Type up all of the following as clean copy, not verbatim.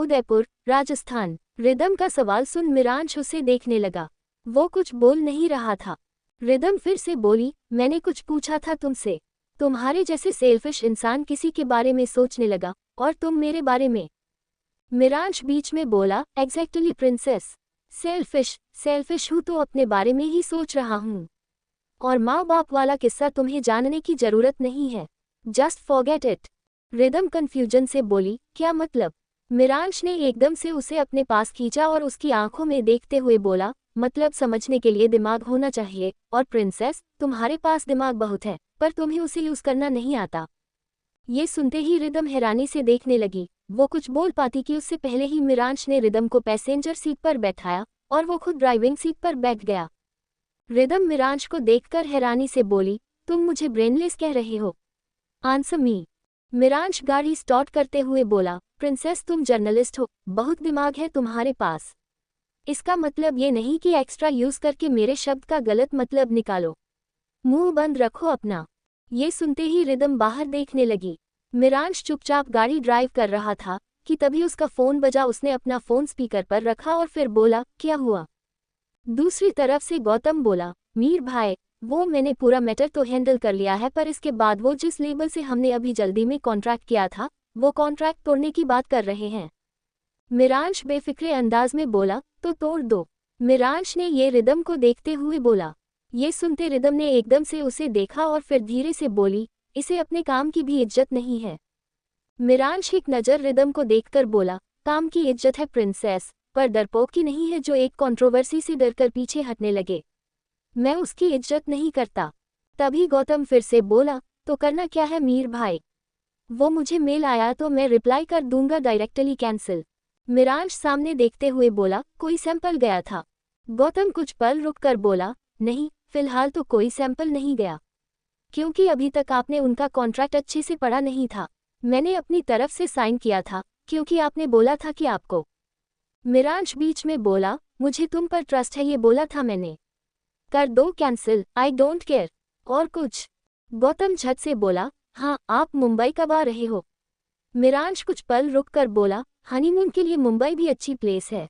Udaipur, Rajasthan. Rhythm का सवाल सुन मिरांश उसे देखने लगा। वो कुछ बोल नहीं रहा था। रिदम फिर से बोली, मैंने कुछ पूछा था तुमसे। तुम्हारे जैसे सेल्फिश इंसान किसी के बारे में सोचने लगा, और तुम मेरे बारे में। मिरांश बीच में बोला, एग्जैक्टली प्रिंसेस। सेल्फिश हूँ तो अपने बारे में ही सोच रहा हूँ। और माँ बाप वाला किस्सा तुम्हें जानने की जरूरत नहीं है। Just forget it. Rhythm confusion से बोली, क्या मतलब? मिरांश ने एकदम से उसे अपने पास खींचा और उसकी आंखों में देखते हुए बोला, मतलब समझने के लिए दिमाग होना चाहिए, और प्रिंसेस, तुम्हारे पास दिमाग बहुत है, पर तुम्हें उसे यूज करना नहीं आता। ये सुनते ही रिदम हैरानी से देखने लगी। वो कुछ बोल पाती कि उससे पहले ही मिरांश ने रिदम को पैसेंजर सीट पर बैठाया और वो खुद ड्राइविंग सीट पर बैठ गया। रिदम मिरांश को देखकर हैरानी से बोली, तुम मुझे ब्रेनलेस कह रहे हो? Answer me. मिरांश गाड़ी स्टार्ट करते हुए बोला, प्रिंसेस तुम जर्नलिस्ट हो, बहुत दिमाग है तुम्हारे पास। इसका मतलब ये नहीं कि एक्स्ट्रा यूज करके मेरे शब्द का गलत मतलब निकालो। मुंह बंद रखो अपना। ये सुनते ही रिदम बाहर देखने लगी। मिरांश चुपचाप गाड़ी ड्राइव कर रहा था कि तभी उसका फोन बजा। उसने अपना फोन स्पीकर पर रखा और फिर बोला, क्या हुआ? दूसरी तरफ से गौतम बोला, मीर भाई, वो मैंने पूरा मैटर तो हैंडल कर लिया है, पर इसके बाद वो जिस लेबल से हमने अभी जल्दी में कॉन्ट्रैक्ट किया था, वो कॉन्ट्रैक्ट तोड़ने की बात कर रहे हैं। मिरांश बेफिक्रे अंदाज में बोला, तो तोड़ दो। मिरांश ने ये रिदम को देखते हुए बोला। ये सुनते रिदम ने एकदम से उसे देखा और फिर धीरे से बोली, इसे अपने काम की भी इज्जत नहीं है। मिरांश एक नज़र रिदम को देखकर बोला, काम की इज्जत है प्रिंसेस, पर डरपोक की नहीं है जो एक कंट्रोवर्सी से डरकर पीछे हटने लगे। मैं उसकी इज्जत नहीं करता। तभी गौतम फिर से बोला, तो करना क्या है मीर भाई? वो मुझे मेल आया तो मैं रिप्लाई कर दूंगा डायरेक्टली कैंसिल। मिरांश सामने देखते हुए बोला, कोई सैंपल गया था? गौतम कुछ पल रुककर बोला, नहीं, फिलहाल तो कोई सैंपल नहीं गया, क्योंकि अभी तक आपने उनका कॉन्ट्रैक्ट अच्छे से पढ़ा नहीं था। मैंने अपनी तरफ से साइन किया था, क्योंकि आपने बोला था कि आपको। मिरांश बीच में बोला, मुझे तुम पर ट्रस्ट है, ये बोला था मैंने। कर दो कैंसिल, आई डोंट केयर। और कुछ? गौतम झट से बोला, हाँ, आप मुंबई कब आ रहे हो? मिरांश कुछ पल रुककर बोला, हनीमून के लिए मुंबई भी अच्छी प्लेस है।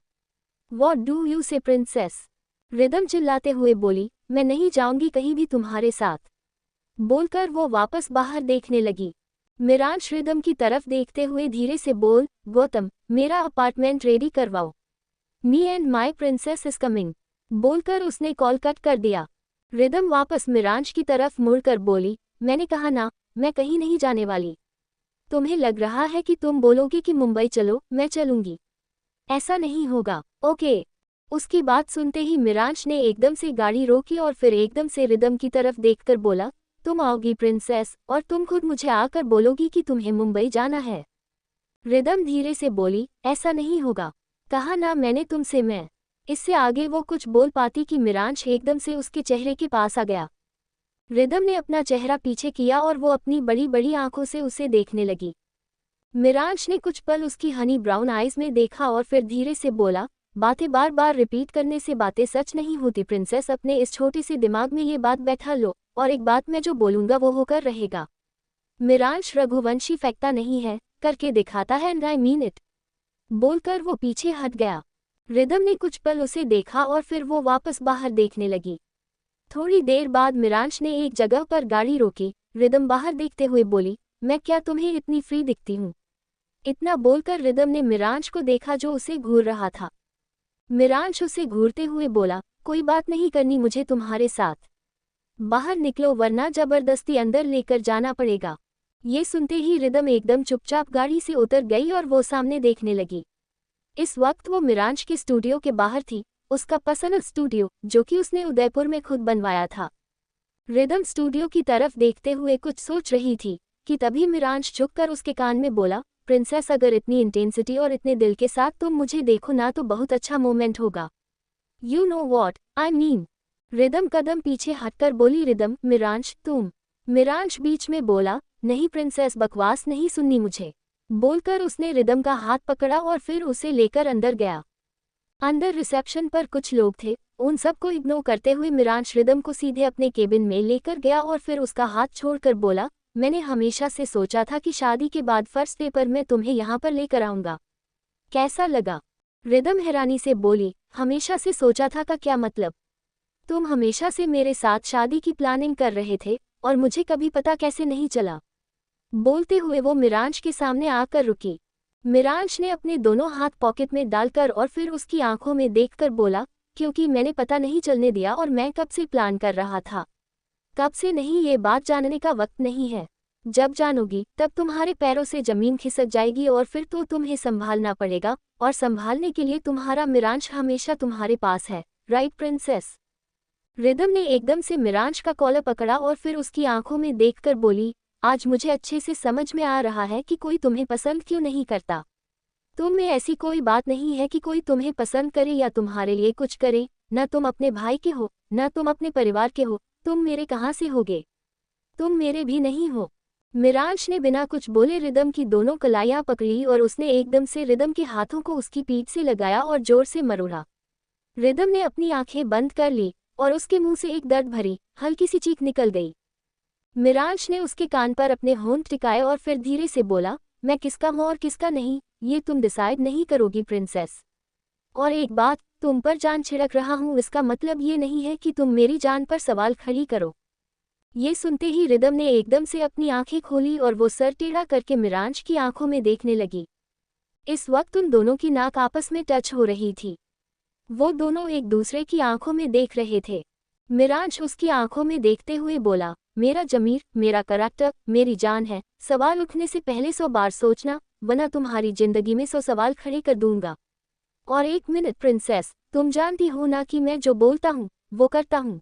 व्हाट डू यू से प्रिंसेस? रिदम चिल्लाते हुए बोली, मैं नहीं जाऊंगी कहीं भी तुम्हारे साथ। बोलकर वो वापस बाहर देखने लगी। मिरांश रिदम की तरफ देखते हुए धीरे से बोल, गौतम, मेरा अपार्टमेंट रेडी करवाओ। Me and my princess is coming. बोलकर उसने कॉल कट कर दिया। रिदम वापस मिरांश की तरफ मुड़कर बोली, मैंने कहा ना, मैं कहीं नहीं जाने वाली। तुम्हें लग रहा है कि तुम बोलोगे कि मुंबई चलो, मैं चलूंगी। ऐसा नहीं होगा, ओके? उसकी बात सुनते ही मिरांश ने एकदम से गाड़ी रोकी और फिर एकदम से रिदम की तरफ देखकर बोला, तुम आओगी प्रिंसेस, और तुम खुद मुझे आकर बोलोगी कि तुम्हें मुंबई जाना है। रिदम धीरे से बोली, ऐसा नहीं होगा। कहा ना मैंने तुमसे। मैं इससे आगे वो कुछ बोल पाती कि मिरांश एकदम से उसके चेहरे के पास आ गया। रिदम ने अपना चेहरा पीछे किया और वो अपनी बड़ी बड़ी आंखों से उसे देखने लगी। मिरांश ने कुछ पल उसकी हनी ब्राउन आइज में देखा और फिर धीरे से बोला, बातें बार बार रिपीट करने से बातें सच नहीं होती प्रिंसेस। अपने इस छोटे से दिमाग में ये बात बैठा लो, और एक बात मैं जो बोलूंगा वो होकर रहेगा। मिरांश रघुवंशी फेंकता नहीं है, करके दिखाता है, एंड आई मीन इट। बोलकर वो पीछे हट गया। रिदम ने कुछ पल उसे देखा और फिर वो वापस बाहर देखने लगी। थोड़ी देर बाद मिरांश ने एक जगह पर गाड़ी रोकी। रिदम बाहर देखते हुए बोली, मैं क्या तुम्हें इतनी फ्री दिखती हूँ? इतना बोलकर रिदम ने मिरांश को देखा जो उसे घूर रहा था। मिरांश उसे घूरते हुए बोला, कोई बात नहीं करनी मुझे तुम्हारे साथ। बाहर निकलो वरना जबरदस्ती अंदर लेकर जाना पड़ेगा। ये सुनते ही रिदम एकदम चुपचाप गाड़ी से उतर गई और वो सामने देखने लगी। इस वक्त वो मिरांश के स्टूडियो के बाहर थी, उसका पसंद स्टूडियो, जो कि उसने उदयपुर में खुद बनवाया था। रिदम स्टूडियो की तरफ देखते हुए कुछ सोच रही थी कि तभी मिरांश झुककर उसके कान में बोला, प्रिंसेस, अगर इतनी इंटेंसिटी और इतने दिल के साथ तुम मुझे देखो ना तो बहुत अच्छा मोमेंट होगा। You know what I mean. Ridham कदम पीछे हटकर बोली, रिदम, मिरांश तुम। मिरांश बीच में बोला, नहीं प्रिंसेस, बकवास नहीं सुननी मुझे। बोलकर उसने रिदम का हाथ पकड़ा और फिर उसे लेकर अंदर गया। अंदर रिसेप्शन पर कुछ लोग थे, उन सबको इग्नोर करते हुए मिरांश रिदम को सीधे अपने केबिन में लेकर गया और फिर उसका हाथ छोड़कर बोला, मैंने हमेशा से सोचा था कि शादी के बाद फर्स्ट डे पर मैं तुम्हें यहाँ पर लेकर आऊंगा। कैसा लगा? रिदम हैरानी से बोली, हमेशा से सोचा था का क्या मतलब? तुम हमेशा से मेरे साथ शादी की प्लानिंग कर रहे थे और मुझे कभी पता कैसे नहीं चला? बोलते हुए वो मिरांश के सामने आकर रुकी। मिरांश ने अपने दोनों हाथ पॉकेट में डालकर और फिर उसकी आंखों में देखकर बोला, क्योंकि मैंने पता नहीं चलने दिया और मैं कब से प्लान कर रहा था। कब से नहीं, ये बात जानने का वक्त नहीं है। जब जानोगी तब तुम्हारे पैरों से जमीन खिसक जाएगी और फिर तो तुम्हें संभालना पड़ेगा, और संभालने के लिए तुम्हारा मिरांश हमेशा तुम्हारे पास है, राइट प्रिंसेस? रिदम ने एकदम से मिरांश का कॉलर पकड़ा और फिर उसकी आंखों में देखकर बोली, आज मुझे अच्छे से समझ में आ रहा है कि कोई तुम्हें पसंद क्यों नहीं करता। तुम में ऐसी कोई बात नहीं है कि कोई तुम्हें पसंद करे या तुम्हारे लिए कुछ करे। न तुम अपने भाई के हो, न तुम अपने परिवार के हो, तुम मेरे कहाँ से होगे? तुम मेरे भी नहीं हो। मिरांश ने बिना कुछ बोले रिदम की दोनों कलाइयां पकड़ी और उसने एकदम से रिदम के हाथों को उसकी पीठ से लगाया और जोर से मरोड़ा। रिदम ने अपनी आंखें बंद कर ली और उसके मुंह से एक दर्द भरी हल्की सी चीख निकल गई। मिरांश ने उसके कान पर अपने होंठ टिकाए और फिर धीरे से बोला, मैं किसका हूं और किसका नहीं, ये तुम डिसाइड नहीं करोगी प्रिंसेस। और एक बात, तुम पर जान छिड़क रहा हूं इसका मतलब ये नहीं है कि तुम मेरी जान पर सवाल खड़ी करो। ये सुनते ही रिदम ने एकदम से अपनी आंखें खोली और वो सर टेढ़ा करके मिरांश की आंखों में देखने लगी। इस वक्त उन दोनों की नाक आपस में टच हो रही थी। वो दोनों एक दूसरे की आंखों में देख रहे थे। मिरांश उसकी आंखों में देखते हुए बोला, मेरा जमीर, मेरा करैक्टर, मेरी जान है। सवाल उठने से पहले 100 बार सोचना, वरना तुम्हारी जिंदगी में 100 सवाल खड़े कर दूंगा। और 1 मिनट प्रिंसेस, तुम जानती हो ना कि मैं जो बोलता हूँ वो करता हूँ।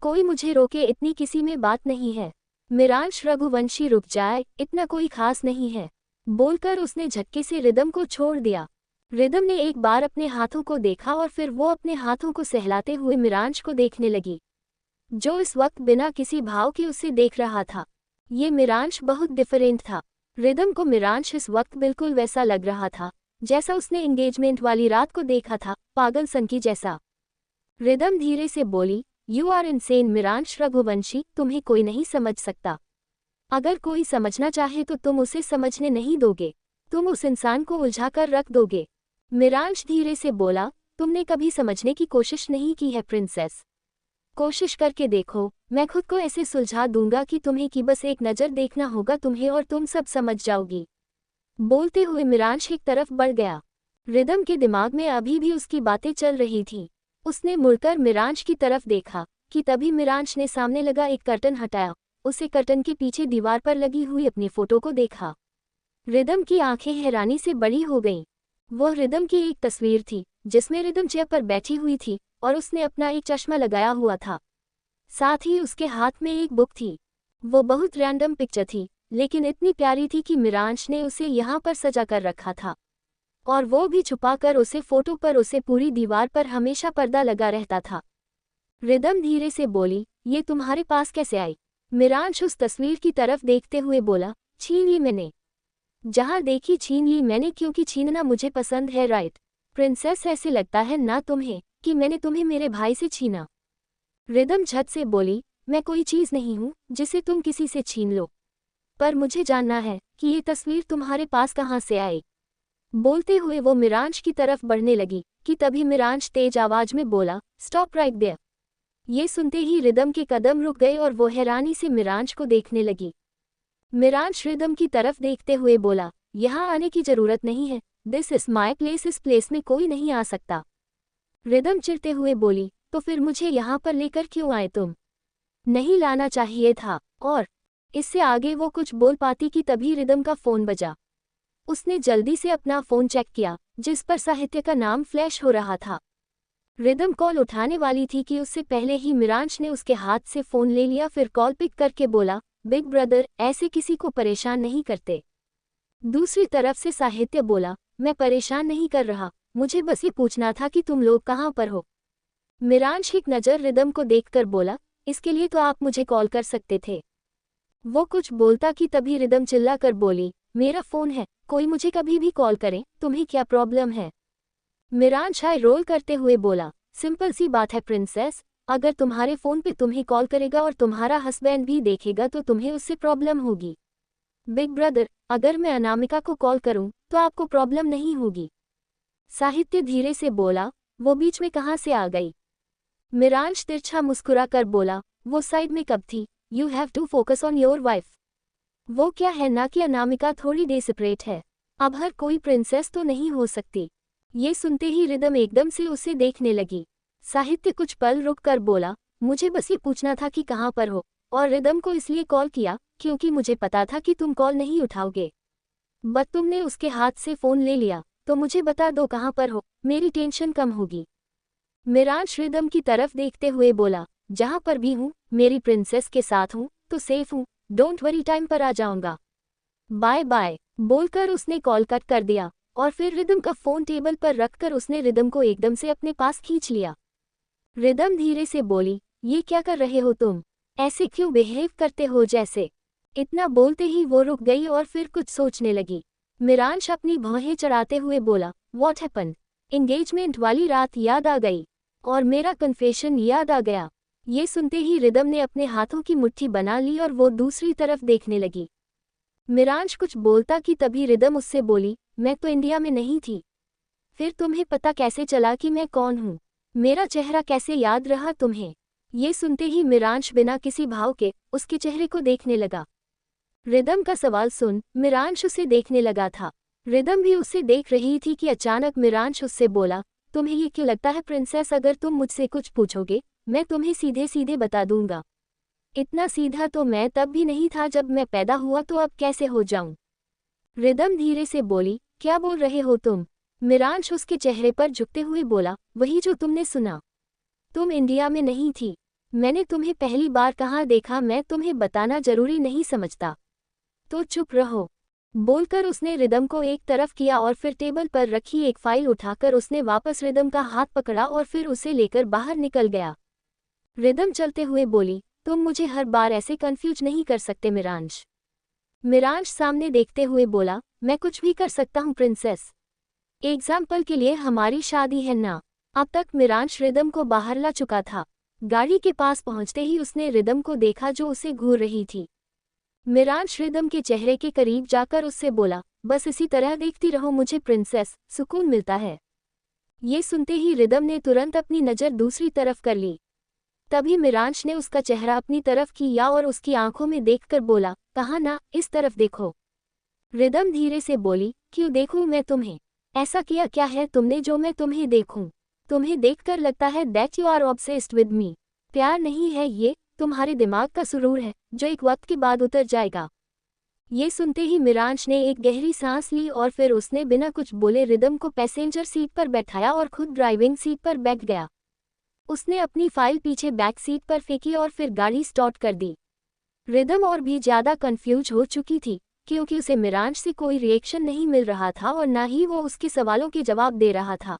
कोई मुझे रोके इतनी किसी में बात नहीं है। मिरांश रघुवंशी, रुक जाए, इतना कोई खास नहीं है। बोलकर उसने झटके से रिदम को छोड़ दिया। रिदम ने एक बार अपने हाथों को देखा और फिर वो अपने हाथों को सहलाते हुए मिरांश को देखने लगी, जो इस वक्त बिना किसी भाव के उसे देख रहा था। ये मिरांश बहुत डिफरेंट था। रिदम को मिरांश इस वक्त बिल्कुल वैसा लग रहा था जैसा उसने एंगेजमेंट वाली रात को देखा था, पागल संकी जैसा। रिदम धीरे से बोली, यू आर इनसेन मिरांश रघुवंशी, तुम्हें कोई नहीं समझ सकता। अगर कोई समझना चाहे तो तुम उसे समझने नहीं दोगे, तुम उस इंसान को उलझा कर रख दोगे। मिरांश धीरे से बोला, तुमने कभी समझने की कोशिश नहीं की है प्रिंसेस। कोशिश करके देखो, मैं खुद को ऐसे सुलझा दूंगा कि तुम्हें कि बस एक नज़र देखना होगा तुम्हें और तुम सब समझ जाओगी। बोलते हुए मिरांश एक तरफ बढ़ गया। रिदम के दिमाग में अभी भी उसकी बातें चल रही थीं। उसने मुड़कर मिरांश की तरफ देखा कि तभी मिरांश ने सामने लगा एक कर्टन हटाया। उसे कर्टन के पीछे दीवार पर लगी हुई अपनी फोटो को देखा। रिदम की आंखें हैरानी से बड़ी हो गईं। वह रिदम की एक तस्वीर थी जिसमें रिदम चेयर पर बैठी हुई थी और उसने अपना एक चश्मा लगाया हुआ था। साथ ही उसके हाथ में एक बुक थी। वो बहुत रैंडम पिक्चर थी, लेकिन इतनी प्यारी थी कि मिरांश ने उसे यहाँ पर सजा कर रखा था, और वो भी छुपाकर उसे फोटो पर उसे पूरी दीवार पर हमेशा पर्दा लगा रहता था। रिदम धीरे से बोली, ये तुम्हारे पास कैसे आई? मिरांश उस तस्वीर की तरफ देखते हुए बोला, छीन ली मैंने। जहाँ देखी छीन ली मैंने, क्योंकि छीनना मुझे पसंद है, राइट प्रिंसेस? ऐसे लगता है ना तुम्हें कि मैंने तुम्हें मेरे भाई से छीना? रिदम झट से बोली, मैं कोई चीज़ नहीं हूँ जिसे तुम किसी से छीन लो, पर मुझे जानना है कि ये तस्वीर तुम्हारे पास कहाँ से आई। बोलते हुए वो मिरांश की तरफ बढ़ने लगी कि तभी मिरांश तेज आवाज में बोला, स्टॉप राइट देयर। ये सुनते ही रिदम के कदम रुक गए और वो हैरानी से मिरांश को देखने लगी। मिरांश रिदम की तरफ देखते हुए बोला, यहाँ आने की जरूरत नहीं है, दिस इज माई प्लेस, इस प्लेस में कोई नहीं आ सकता। रिदम चिढ़ते हुए बोली, तो फिर मुझे यहाँ पर लेकर क्यों आए तुम? नहीं लाना चाहिए था। और इससे आगे वो कुछ बोल पाती कि तभी रिदम का फोन बजा। उसने जल्दी से अपना फोन चेक किया, जिस पर साहित्य का नाम फ्लैश हो रहा था। रिदम कॉल उठाने वाली थी कि उससे पहले ही मिरांश ने उसके हाथ से फोन ले लिया, फिर कॉल पिक करके बोला, बिग ब्रदर, ऐसे किसी को परेशान नहीं करते। दूसरी तरफ से साहित्य बोला, मैं परेशान नहीं कर रहा, मुझे बस ये पूछना था कि तुम लोग कहाँ पर हो। मिरांश एक नज़र रिदम को देखकर बोला, इसके लिए तो आप मुझे कॉल कर सकते थे। वो कुछ बोलता कि तभी रिदम चिल्ला कर बोली, मेरा फोन है, कोई मुझे कभी भी कॉल करे, तुम्हें क्या प्रॉब्लम है? मिरांश आई रोल करते हुए बोला, सिंपल सी बात है प्रिंसेस, अगर तुम्हारे फोन पे तुम्हें कॉल करेगा और तुम्हारा हस्बैंड भी देखेगा तो तुम्हें उससे प्रॉब्लम होगी। बिग ब्रदर, अगर मैं अनामिका को कॉल करूं तो आपको प्रॉब्लम नहीं होगी। साहित्य धीरे से बोला, वो बीच में कहाँ से आ गई? मिरांश तिरछा मुस्कुरा कर बोला, वो साइड में कब थी? You have to focus on your wife. वो क्या है ना कि अनामिका थोड़ी डेस्परेट है। अब हर कोई प्रिंसेस तो नहीं हो सकती। ये सुनते ही रिदम एकदम से उसे देखने लगी। साहित्य कुछ पल रुक कर बोला, मुझे बस ये पूछना था कि कहाँ पर हो, और रिदम को इसलिए कॉल किया क्योंकि मुझे पता था कि तुम कॉल नहीं उठाओगे। बट तुमने उसके हाथ से फ़ोन ले लिया, तो मुझे बता दो कहाँ पर हो, मेरी टेंशन कम होगी। मिरांश रिदम की तरफ देखते हुए बोला, जहाँ पर भी हूँ, मेरी प्रिंसेस के साथ हूँ, तो सेफ हूँ, डोंट वरी, टाइम पर आ जाऊंगा। बाय बाय बोलकर उसने कॉल कट कर दिया और फिर रिदम का फ़ोन टेबल पर रखकर उसने रिदम को एकदम से अपने पास खींच लिया। रिदम धीरे से बोली, ये क्या कर रहे हो तुम? ऐसे क्यों बिहेव करते हो जैसे? इतना बोलते ही वो रुक गई और फिर कुछ सोचने लगी। मिरांश अपनी भौहें चढ़ाते हुए बोला, व्हाट हैपन? एंगेजमेंट वाली रात याद आ गई और मेरा कन्फेशन याद आ गया। ये सुनते ही रिदम ने अपने हाथों की मुट्ठी बना ली और वो दूसरी तरफ देखने लगी। मिरांश कुछ बोलता कि तभी रिदम उससे बोली, मैं तो इंडिया में नहीं थी। फिर तुम्हें पता कैसे चला कि मैं कौन हूँ? मेरा चेहरा कैसे याद रहा तुम्हें? ये सुनते ही मिरांश बिना किसी भाव के उसके चेहरे को देखने लगा। रिदम का सवाल सुन मिरांश उसे देखने लगा था। रिदम भी उसे देख रही थी कि अचानक मिरांश उससे बोला, तुम्हें ये क्यों लगता है प्रिंसेस, अगर तुम मुझसे कुछ पूछोगे मैं तुम्हें सीधे सीधे बता दूंगा। इतना सीधा तो मैं तब भी नहीं था जब मैं पैदा हुआ, तो अब कैसे हो जाऊं? रिदम धीरे से बोली, क्या बोल रहे हो तुम? मिरांश उसके चेहरे पर झुकते हुए बोला, वही जो तुमने सुना। तुम इंडिया में नहीं थी। मैंने तुम्हें पहली बार कहाँ देखा मैं तुम्हें बताना जरूरी नहीं समझता, तो चुप रहो। बोलकर उसने रिदम को एक तरफ किया और फिर टेबल पर रखी एक फाइल उठाकर उसने वापस रिदम का हाथ पकड़ा और फिर उसे लेकर बाहर निकल गया। रिदम चलते हुए बोली, तुम मुझे हर बार ऐसे कंफ्यूज नहीं कर सकते मिरांश। मिरांश सामने देखते हुए बोला, मैं कुछ भी कर सकता हूँ प्रिंसेस। एग्जाम्पल के लिए हमारी शादी है ना। अब तक मिरांश रिदम को बाहर ला चुका था। गाड़ी के पास पहुंचते ही उसने रिदम को देखा जो उसे घूर रही थी। मिरांश रिदम के चेहरे के करीब जाकर उससे बोला, बस इसी तरह देखती रहो मुझे प्रिंसेस, सुकून मिलता है। ये सुनते ही रिदम ने तुरंत अपनी नज़र दूसरी तरफ कर ली। तभी मिरांश ने उसका चेहरा अपनी तरफ किया और उसकी आंखों में देखकर बोला, कहा ना, इस तरफ देखो। रिदम धीरे से बोली, क्यों देखूं मैं तुम्हें? ऐसा किया क्या है तुमने जो मैं तुम्हें देखूं? तुम्हें देखकर लगता है that you are obsessed with me. प्यार नहीं है ये, तुम्हारे दिमाग का सुरूर है जो एक वक्त के बाद उतर जाएगा। ये सुनते ही मिरांश ने एक गहरी सांस ली और फिर उसने बिना कुछ बोले रिदम को पैसेंजर सीट पर बैठाया और खुद ड्राइविंग सीट पर बैठ गया। उसने अपनी फाइल पीछे बैक सीट पर फेंकी और फिर गाड़ी स्टार्ट कर दी। रिदम और भी ज्यादा कंफ्यूज हो चुकी थी क्योंकि उसे मिरांश से कोई रिएक्शन नहीं मिल रहा था और ना ही वो उसके सवालों के जवाब दे रहा था।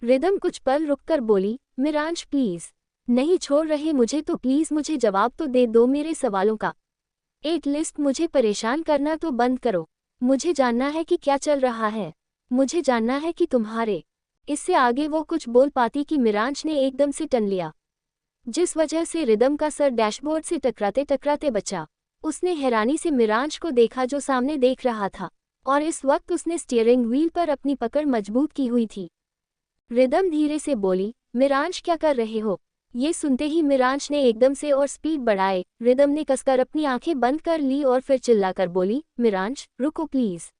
रिदम कुछ पल रुककर बोली, मिरांश प्लीज, नहीं छोड़ रहे मुझे तो प्लीज मुझे जवाब तो दे दो मेरे सवालों का। एक लिस्ट मुझे परेशान करना तो बंद करो। मुझे जानना है कि क्या चल रहा है। मुझे जानना है कि तुम्हारे। इससे आगे वो कुछ बोल पाती कि मिरांश ने एकदम से टन लिया, जिस वजह से रिदम का सर डैशबोर्ड से टकराते टकराते बचा। उसने हैरानी से मिरांश को देखा जो सामने देख रहा था और इस वक्त उसने स्टीयरिंग व्हील पर अपनी पकड़ मजबूत की हुई थी। रिदम धीरे से बोली, मिरांश क्या कर रहे हो? ये सुनते ही मिरांश ने एकदम से और स्पीड बढ़ाए। रिदम ने कसकर अपनी आंखें बंद कर ली और फिर चिल्लाकर बोली, मिरांश रुको प्लीज।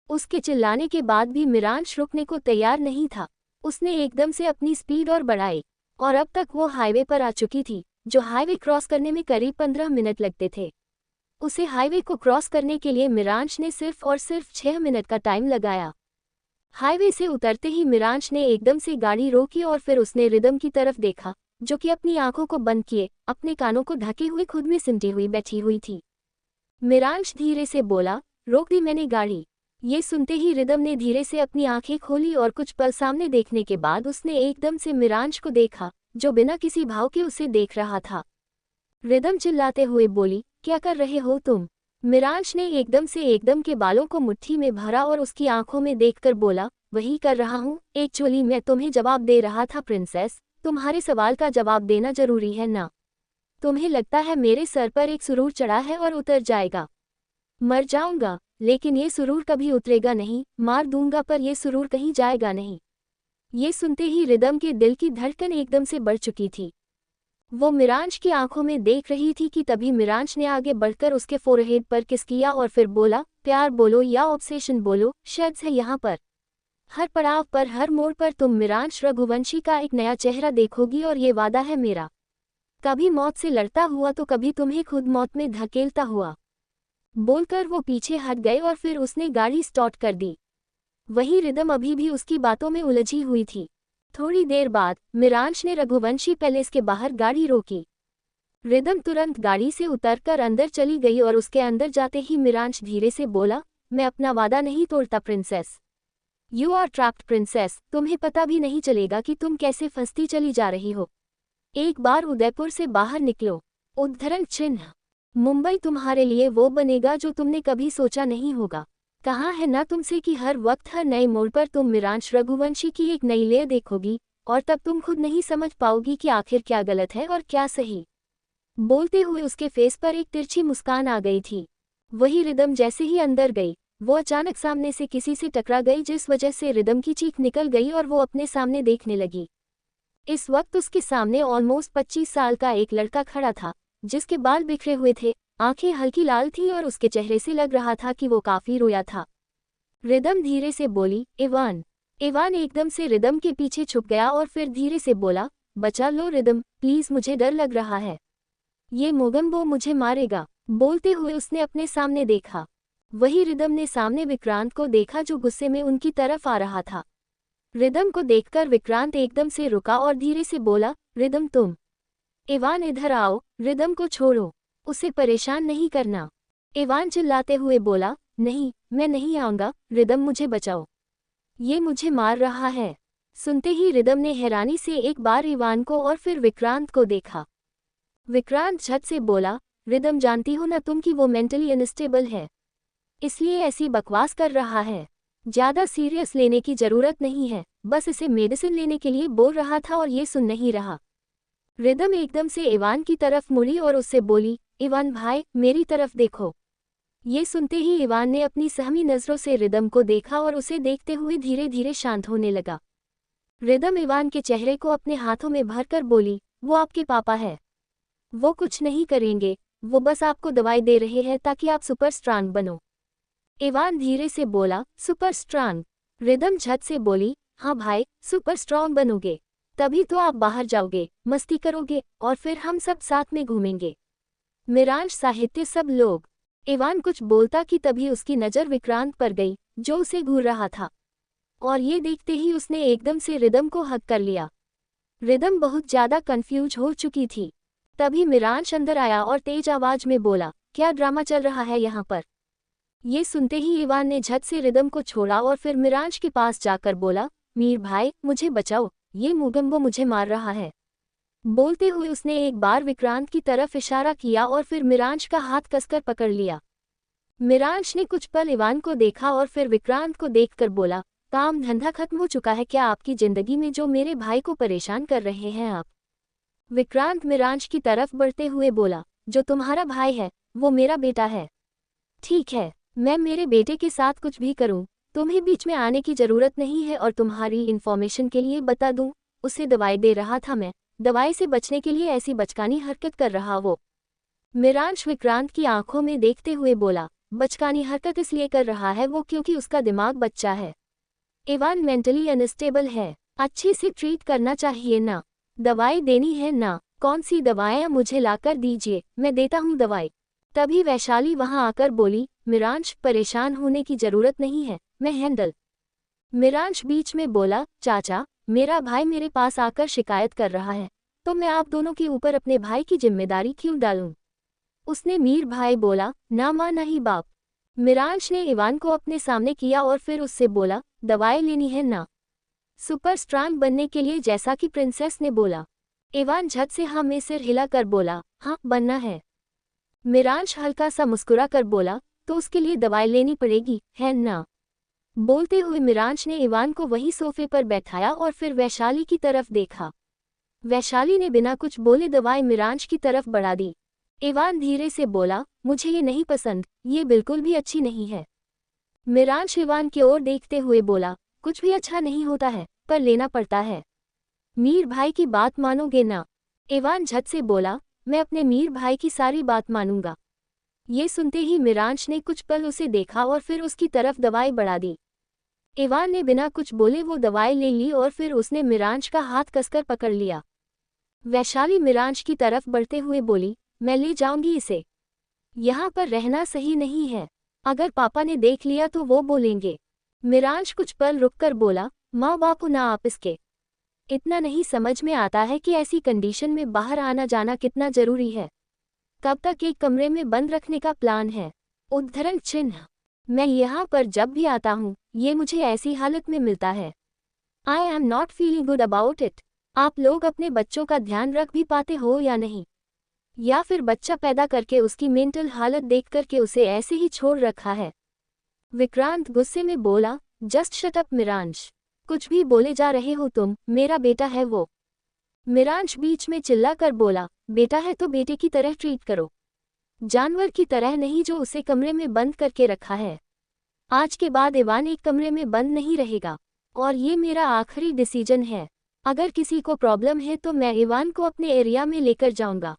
उसके चिल्लाने के बाद भी मिरांश रुकने को तैयार नहीं था। उसने एकदम से अपनी स्पीड और बढ़ाई और अब तक वो हाईवे पर आ चुकी थी, जो हाईवे क्रॉस करने में करीब 15 मिनट लगते थे। उसे हाईवे को क्रॉस करने के लिए मिरांश ने सिर्फ और सिर्फ 6 मिनट का टाइम लगाया। हाईवे से उतरते ही मिरांश ने एकदम से गाड़ी रोकी और फिर उसने रिदम की तरफ देखा, जो कि अपनी आंखों को बंद किए अपने कानों को ढके हुए खुद में सिमटी हुई बैठी हुई थी। मिरांश धीरे से बोला, रोक दी मैंने गाड़ी। ये सुनते ही रिदम ने धीरे से अपनी आंखें खोली और कुछ पल सामने देखने के बाद उसने एकदम से मिरांश को देखा, जो बिना किसी भाव के उसे देख रहा था। रिदम चिल्लाते हुए बोली, क्या कर रहे हो तुम? मिरांश ने एकदम के बालों को मुट्ठी में भरा और उसकी आंखों में देखकर बोला, वही कर रहा हूँ, एक्चुअली मैं तुम्हें जवाब दे रहा था प्रिंसेस। तुम्हारे सवाल का जवाब देना जरूरी है ना? तुम्हें लगता है मेरे सर पर एक सुरूर चढ़ा है और उतर जाएगा? मर जाऊंगा। लेकिन ये सुरूर कभी उतरेगा नहीं, मार दूंगा पर ये सुरूर कहीं जाएगा नहीं। ये सुनते ही रिदम के दिल की धड़कन एकदम से बढ़ चुकी थी। वो मिरांश की आंखों में देख रही थी कि तभी मिरांश ने आगे बढ़कर उसके फोरहेड पर किस किया और फिर बोला, प्यार बोलो या ऑब्सेशन बोलो, शायद है यहाँ पर। हर पड़ाव पर, हर मोड़ पर तुम मिरांश रघुवंशी का एक नया चेहरा देखोगी और ये वादा है मेरा। कभी मौत से लड़ता हुआ तो कभी तुम्हें खुद मौत में धकेलता हुआ। बोलकर वो पीछे हट गए और फिर उसने गाड़ी स्टार्ट कर दी। वही रिदम अभी भी उसकी बातों में उलझी हुई थी। थोड़ी देर बाद मिरांश ने रघुवंशी पैलेस के बाहर गाड़ी रोकी। रिदम तुरंत गाड़ी से उतरकर अंदर चली गई और उसके अंदर जाते ही मिरांश धीरे से बोला, मैं अपना वादा नहीं तोड़ता princess. You are trapped princess, तुम्हें पता भी नहीं चलेगा कि तुम कैसे फंसती चली जा रही हो। एक बार उदयपुर से बाहर निकलो, उद्धरण चिन्ह। मुंबई तुम्हारे लिए वो बनेगा जो तुमने कभी सोचा नहीं होगा। कहा है ना तुमसे कि हर वक्त हर नए मोड़ पर तुम मिरांश रघुवंशी की एक नई लेयर देखोगी और तब तुम खुद नहीं समझ पाओगी कि आखिर क्या गलत है और क्या सही। बोलते हुए उसके फेस पर एक तिरछी मुस्कान आ गई थी। वही रिदम जैसे ही अंदर गई, वो अचानक सामने से किसी से टकरा गई जिस वजह से रिदम की चीख निकल गई और वो अपने सामने देखने लगी। इस वक्त उसके सामने ऑलमोस्ट 25 साल का एक लड़का खड़ा था, जिसके बाल बिखरे हुए थे, आंखें हल्की लाल थी और उसके चेहरे से लग रहा था कि वो काफी रोया था। रिदम धीरे से बोली, इवान। इवान एकदम से रिदम के पीछे छुप गया और फिर धीरे से बोला, बचा लो रिदम, प्लीज मुझे डर लग रहा है। ये मोगम्बो मुझे मारेगा। बोलते हुए उसने अपने सामने देखा। वही रिदम ने सामने विक्रांत को देखा जो गुस्से में उनकी तरफ आ रहा था। रिदम को देखकर विक्रांत एकदम से रुका और धीरे से बोला, रिदम तुम। इवान इधर आओ, रिदम को छोड़ो, उसे परेशान नहीं करना। इवान चिल्लाते हुए बोला, नहीं, मैं नहीं आऊंगा, रिदम मुझे बचाओ, ये मुझे मार रहा है। सुनते ही रिदम ने हैरानी से एक बार इवान को और फिर विक्रांत को देखा। विक्रांत झट से बोला, रिदम जानती हो ना तुम कि वो मेंटली अनस्टेबल है, इसलिए ऐसी बकवास कर रहा है। ज्यादा सीरियस लेने की जरूरत नहीं है, बस इसे मेडिसिन लेने के लिए बोल रहा था और ये सुन नहीं रहा। रिदम एकदम से इवान की तरफ मुड़ी और उससे बोली, इवान भाई, मेरी तरफ देखो। ये सुनते ही इवान ने अपनी सहमी नजरों से रिदम को देखा और उसे देखते हुए धीरे धीरे शांत होने लगा। रिदम इवान के चेहरे को अपने हाथों में भरकर बोली, वो आपके पापा है, वो कुछ नहीं करेंगे, वो बस आपको दवाई दे रहे हैं ताकि आप सुपर स्ट्रांग बनो। इवान धीरे से बोला, सुपर स्ट्रांग। रिदम झट से बोली, हाँ भाई, सुपर स्ट्रांग बनोगे, तभी तो आप बाहर जाओगे, मस्ती करोगे और फिर हम सब साथ में घूमेंगे, मिरांश साहित्य सब लोग। इवान कुछ बोलता कि तभी उसकी नज़र विक्रांत पर गई, जो उसे घूर रहा था, और ये देखते ही उसने एकदम से रिदम को हक कर लिया। रिदम बहुत ज्यादा कंफ्यूज हो चुकी थी। तभी मिरांश अंदर आया और तेज आवाज में बोला, क्या ड्रामा चल रहा है यहाँ पर। ये सुनते ही इवान ने झट से रिदम को छोड़ा और फिर मिरांश के पास जाकर बोला, मीर भाई, मुझे बचाओ, ये मुगम्बो मुझे मार रहा है। बोलते हुए उसने एक बार विक्रांत की तरफ इशारा किया और फिर मिरांश का हाथ कसकर पकड़ लिया। मिरांश ने कुछ पल इवान को देखा और फिर विक्रांत को देखकर बोला, काम धंधा खत्म हो चुका है क्या आपकी जिंदगी में जो मेरे भाई को परेशान कर रहे हैं आप। विक्रांत मिरांश की तरफ बढ़ते हुए बोला, जो तुम्हारा भाई है वो मेरा बेटा है। ठीक है, मैं मेरे बेटे के साथ कुछ भी करूं, तुम्हें बीच में आने की जरूरत नहीं है। और तुम्हारी इन्फॉर्मेशन के लिए बता दूं, उसे दवाई दे रहा था मैं, दवाई से बचने के लिए ऐसी बचकानी हरकत कर रहा वो। मिरांश विक्रांत की आंखों में देखते हुए बोला, बचकानी हरकत इसलिए कर रहा है वो क्योंकि उसका दिमाग बच्चा है। इवान मेंटली अनस्टेबल है, अच्छे से ट्रीट करना चाहिए ना, दवाई देनी है ना। कौन सी दवाएं मुझे लाकर दीजिए, मैं देता हूँ दवाई। तभी वैशाली वहां आकर बोली, मिरांश परेशान होने की जरूरत नहीं है, मैं हैंडल। मिरांश बीच में बोला, चाचा, मेरा भाई मेरे पास आकर शिकायत कर रहा है, तो मैं आप दोनों के ऊपर अपने भाई की जिम्मेदारी क्यों डालूं। उसने मीर भाई बोला, ना मां नहीं बाप। मिरांश ने इवान को अपने सामने किया और फिर उससे बोला, दवाई लेनी है ना, सुपर स्ट्रांग बनने के लिए जैसा कि प्रिंसेस ने बोला। इवान झट से हाँ में सिर हिलाकर बोला, हाँ बनना है। मिरांश हल्का सा मुस्कुरा कर बोला, तो उसके लिए दवाई लेनी पड़ेगी, है ना। बोलते हुए मिरांश ने इवान को वही सोफे पर बैठाया और फिर वैशाली की तरफ देखा। वैशाली ने बिना कुछ बोले दवाई मिरांश की तरफ बढ़ा दी। इवान धीरे से बोला, मुझे ये नहीं पसंद, ये बिल्कुल भी अच्छी नहीं है। मिरांश इवान की ओर देखते हुए बोला, कुछ भी अच्छा नहीं होता है, पर लेना पड़ता है। मीर भाई की बात मानोगे ना? इवान झट से बोला, मैं अपने मीर भाई की सारी बात मानूंगा। ये सुनते ही मिरांश ने कुछ पल उसे देखा और फिर उसकी तरफ दवाई बढ़ा दी। इवान ने बिना कुछ बोले वो दवाई ले ली और फिर उसने मिरांश का हाथ कसकर पकड़ लिया। वैशाली मिरांश की तरफ बढ़ते हुए बोली, मैं ले जाऊंगी इसे। यहाँ पर रहना सही नहीं है, अगर पापा ने देख लिया तो वो बोलेंगे। मिरांश कुछ पल रुककर बोला, माँ बापू ना आप इसके। इतना नहीं समझ में आता है कि ऐसी कंडीशन में बाहर आना जाना कितना जरूरी है। कब तक एक कमरे में बंद रखने का प्लान है? उद्धरण चिन्ह। मैं यहाँ पर जब भी आता हूँ ये मुझे ऐसी हालत में मिलता है। I am not feeling good about it. आप लोग अपने बच्चों का ध्यान रख भी पाते हो या नहीं? या फिर बच्चा पैदा करके उसकी मेंटल हालत देख करके उसे ऐसे ही छोड़ रखा है? विक्रांत गुस्से में बोला, जस्ट शट अप मिरांश। कुछ भी बोले जा रहे हो तुम, मेरा बेटा है वो। मिरांश बीच में चिल्लाकर बोला, बेटा है तो बेटे की तरह ट्रीट करो, जानवर की तरह नहीं जो उसे कमरे में बंद करके रखा है। आज के बाद इवान एक कमरे में बंद नहीं रहेगा, और ये मेरा आखिरी डिसीजन है। अगर किसी को प्रॉब्लम है तो मैं इवान को अपने एरिया में लेकर जाऊंगा।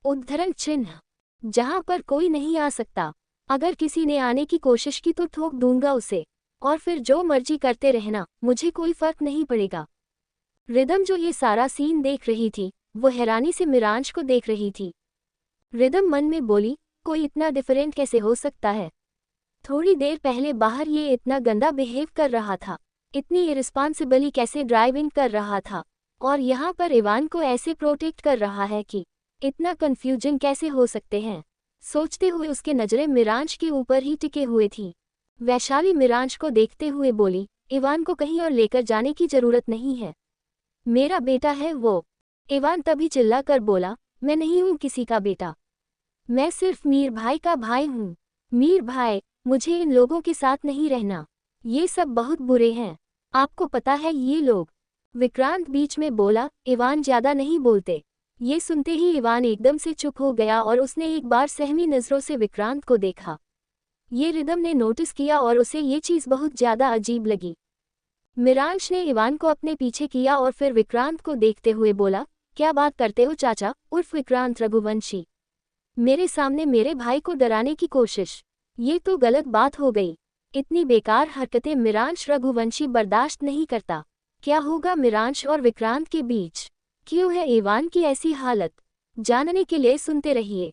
उद्धरण चिन्ह। जहां पर कोई नहीं आ सकता। अगर किसी ने आने की कोशिश की तो ठोक दूंगा उसे, और फिर जो मर्जी करते रहना, मुझे कोई फर्क नहीं पड़ेगा। रिदम जो ये सारा सीन देख रही थी, वो हैरानी से मिरांश को देख रही थी। रिदम मन में बोली, कोई इतना डिफरेंट कैसे हो सकता है? थोड़ी देर पहले बाहर ये इतना गंदा बिहेव कर रहा था, इतनी इरिस्पॉन्सिबली कैसे ड्राइविंग कर रहा था, और यहाँ पर इवान को ऐसे प्रोटेक्ट कर रहा है कि इतना कंफ्यूजन कैसे हो सकते हैं? सोचते हुए उसके नजरें मिरांश के ऊपर ही टिके हुए थी। वैशाली मिरांश को देखते हुए बोली, इवान को कहीं और लेकर जाने की जरूरत नहीं है, मेरा बेटा है वो। इवान तभी चिल्लाकर बोला, मैं नहीं हूँ किसी का बेटा, मैं सिर्फ मीर भाई का भाई हूँ। मीर भाई, मुझे इन लोगों के साथ नहीं रहना, ये सब बहुत बुरे हैं, आपको पता है ये लोग। विक्रांत बीच में बोला, इवान ज्यादा नहीं बोलते। ये सुनते ही इवान एकदम से चुप हो गया और उसने एक बार सहमी नजरों से विक्रांत को देखा। ये रिदम ने नोटिस किया और उसे ये चीज बहुत ज्यादा अजीब लगी। मिरांश ने इवान को अपने पीछे किया और फिर विक्रांत को देखते हुए बोला, क्या बात करते हो चाचा उर्फ विक्रांत रघुवंशी? मेरे सामने मेरे भाई को डराने की कोशिश, ये तो गलत बात हो गई। इतनी बेकार हरकतें मिरांश रघुवंशी बर्दाश्त नहीं करता। क्या होगा मिरांश और विक्रांत के बीच? क्यों है इवान की ऐसी हालत? जानने के लिए सुनते रहिए।